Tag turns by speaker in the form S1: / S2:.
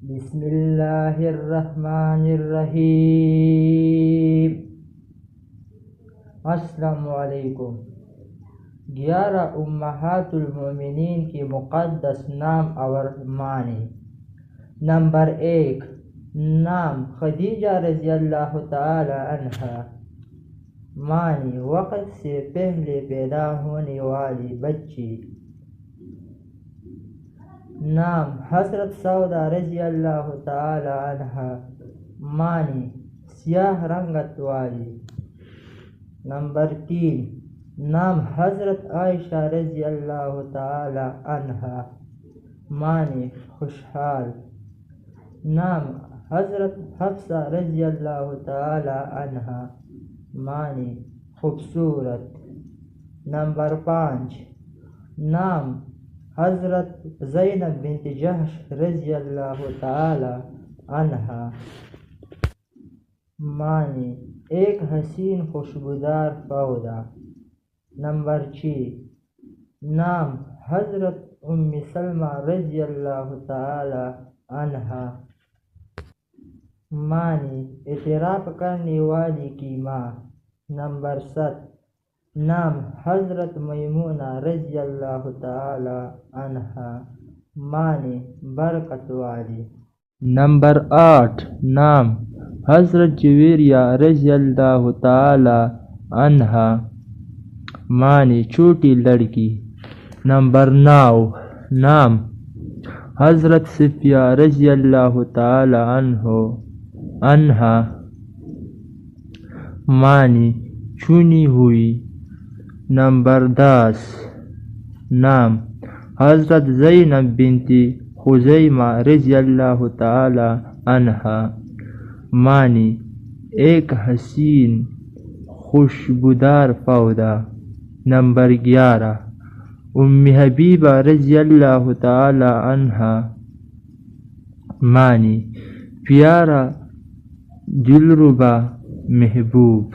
S1: بسم اللہ الرحمن الرحیم۔ السلام علیکم۔ 11 امہات المومنین کی مقدس نام اور معنی۔ نمبر 1، نام خدیجہ رضی اللہ تعالی عنہا۔ معنی وقت سے پہلے پیدا ہونے والی بچی۔ نام حضرت سودا رضی اللہ تعالی عنہا۔ معنی سیاہ رنگت والی۔ نمبر 3، نام حضرت عائشہ رضی اللہ تعالی عنہا۔ معنی خوشحال۔ نام حضرت حفصہ رضی اللہ تعالی عنہا۔ معنی خوبصورت۔ نمبر 5، نام حضرت زینب بنت جحش رضی اللہ تعالی عنہا۔ معنی ایک حسین خوشبودار پودا۔ نمبر 6، نام حضرت ام سلمہ رضی اللہ تعالی عنہا۔ معنی اعتراف کرنے والی کی ماں۔ نمبر 7، نام حضرت میمونہ رضی اللہ تعالی عنہا۔ معنی برکت والی۔ نمبر 8، نام حضرت جویریہ رضی اللہ تعالی عنہا۔ معنی چھوٹی لڑکی۔ نمبر 9، نام حضرت صفیہ رضی اللہ تعالی عنہا۔ معنی چنی ہوئی۔ نمبر 10، نام حضرت زینب بنت خزیمہ رضی اللہ تعالی عنہا۔ معنی ایک حسین خوشبودار پودا۔ نمبر 11، ام حبیبہ رضی اللہ تعالی عنہا۔ معنی پیارا، دلربا، محبوب۔